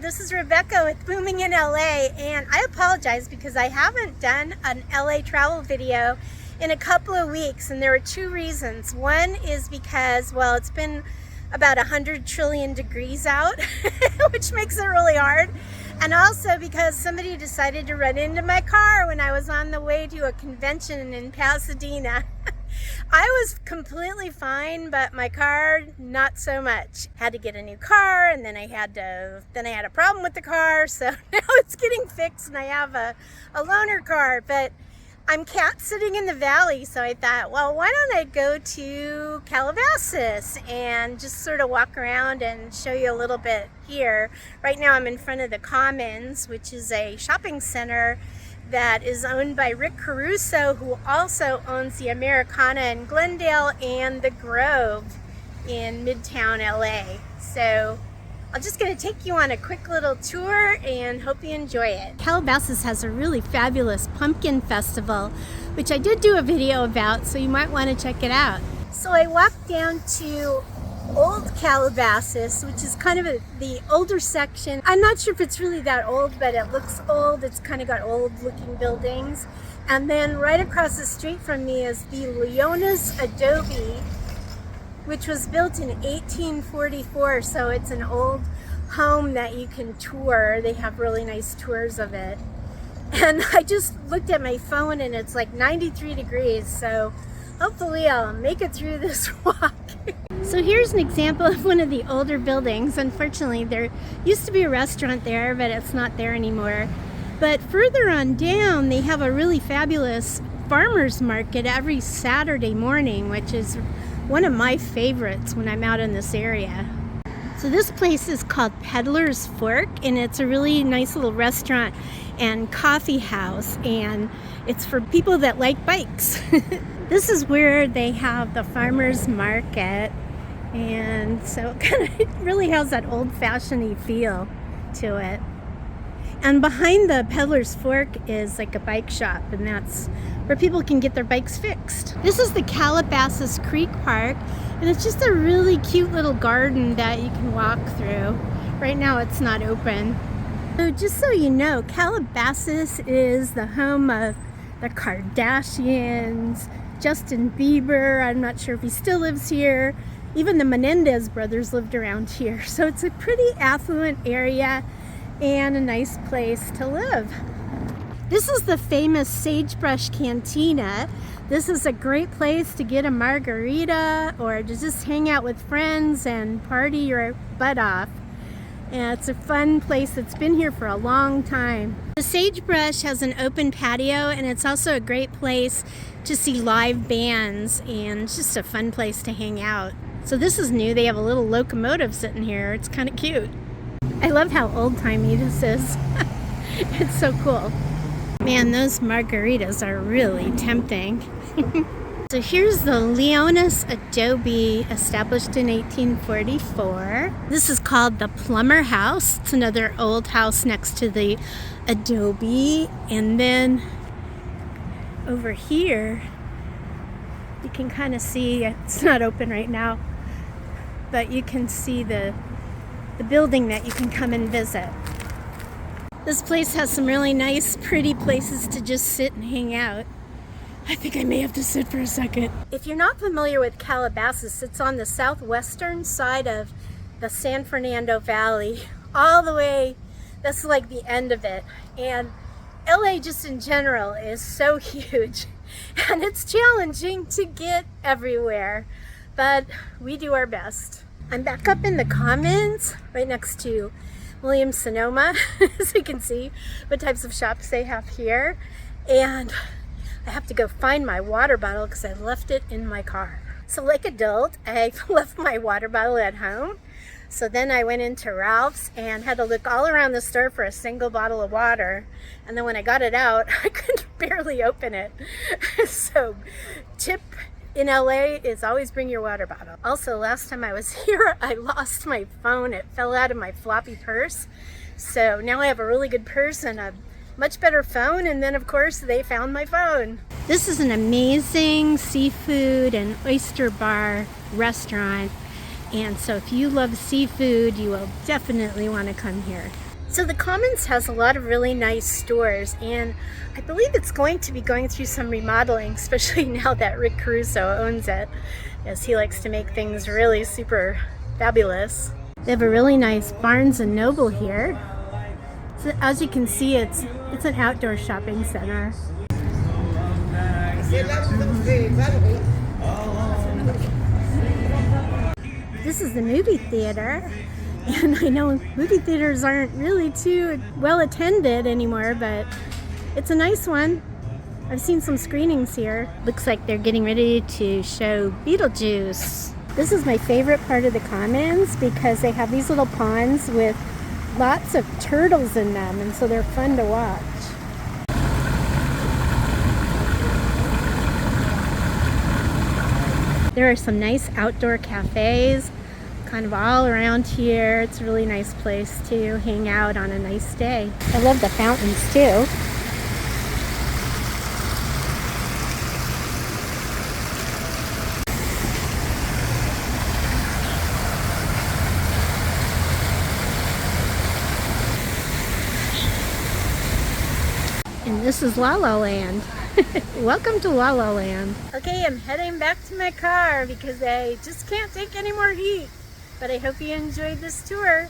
this is Rebecca with Booming in LA, and I apologize because I haven't done an LA travel video in a couple of weeks, and there are two reasons. One is because, well, it's been about 100 trillion degrees out, which makes it really hard. And also because somebody decided to run into my car when I was on the way to a convention in Pasadena. I was completely fine, but my car, not so much. Had to get a new car, and then I had a problem with the car, so now it's getting fixed and I have a loaner car. But I'm cat sitting in the valley, so I thought, well, why don't I go to Calabasas and just sort of walk around and show you a little bit here. Right now I'm in front of the Commons, which is a shopping center that is owned by Rick Caruso, who also owns the Americana in Glendale and the Grove in Midtown LA. So I'm just going to take you on a quick little tour and hope you enjoy it. Calabasas has a really fabulous pumpkin festival, which I did do a video about, so you might want to check it out. So I walked down to Old Calabasas, which is kind of the older section. I'm not sure if it's really that old, but it looks old. It's kind of got old looking buildings. And then right across the street from me is the Leona's Adobe, which was built in 1844. So it's an old home that you can tour. They have really nice tours of it. And I just looked at my phone and it's like 93 degrees. So hopefully I'll make it through this walk. So here's an example of one of the older buildings. Unfortunately, there used to be a restaurant there, but it's not there anymore. But further on down, they have a really fabulous farmers market every Saturday morning, which is one of my favorites when I'm out in this area. So this place is called Peddler's Fork, and it's a really nice little restaurant and coffee house, and it's for people that like bikes. This is where they have the farmers market, and so it really has that old-fashioned-y feel to it. And behind the Peddler's Fork is like a bike shop, and that's where people can get their bikes fixed. This is the Calabasas Creek Park, and it's just a really cute little garden that you can walk through. Right now it's not open. So just so you know, Calabasas is the home of the Kardashians, Justin Bieber. I'm not sure if he still lives here. Even the Menendez brothers lived around here. So it's a pretty affluent area and a nice place to live. This is the famous Sagebrush Cantina. This is a great place to get a margarita or to just hang out with friends and party your butt off. And it's a fun place that's been here for a long time. The Sagebrush has an open patio, and it's also a great place to see live bands, and it's just a fun place to hang out. So this is new. They have a little locomotive sitting here. It's kind of cute. I love how old-timey this is. It's so cool. Man, those margaritas are really tempting. So here's the Leona's Adobe, established in 1844. This is called the Plumber House. It's another old house next to the Adobe. And then over here, you can kind of see, it's not open right now, but you can see the building that you can come and visit. This place has some really nice, pretty places to just sit and hang out. I think I may have to sit for a second. If you're not familiar with Calabasas, it's on the southwestern side of the San Fernando Valley, all the way, that's like the end of it. And LA just in general is so huge, and it's challenging to get everywhere, but we do our best. I'm back up in the Commons, right next to Williams-Sonoma, so you can see what types of shops they have here. And I have to go find my water bottle because I left it in my car. So like adult, I left my water bottle at home. So then I went into Ralph's and had to look all around the store for a single bottle of water. And then when I got it out, I could barely open it. So tip in LA is always bring your water bottle. Also, last time I was here, I lost my phone. It fell out of my floppy purse. So now I have a really good purse and a much better phone, and then of course they found my phone. This is an amazing seafood and oyster bar restaurant, and so if you love seafood, you will definitely want to come here. So the Commons has a lot of really nice stores, and I believe it's going to be going through some remodeling, especially now that Rick Caruso owns it, as he likes to make things really super fabulous. They have a really nice Barnes & Noble here. So as you can see, it's an outdoor shopping center. This is the movie theater. And I know movie theaters aren't really too well attended anymore, but it's a nice one. I've seen some screenings here. Looks like they're getting ready to show Beetlejuice. This is my favorite part of the Commons because they have these little ponds with lots of turtles in them, and so they're fun to watch. There are some nice outdoor cafes kind of all around here. It's a really nice place to hang out on a nice day. I love the fountains too. And this is La La Land. Welcome to La La Land. Okay, I'm heading back to my car because I just can't take any more heat. But I hope you enjoyed this tour.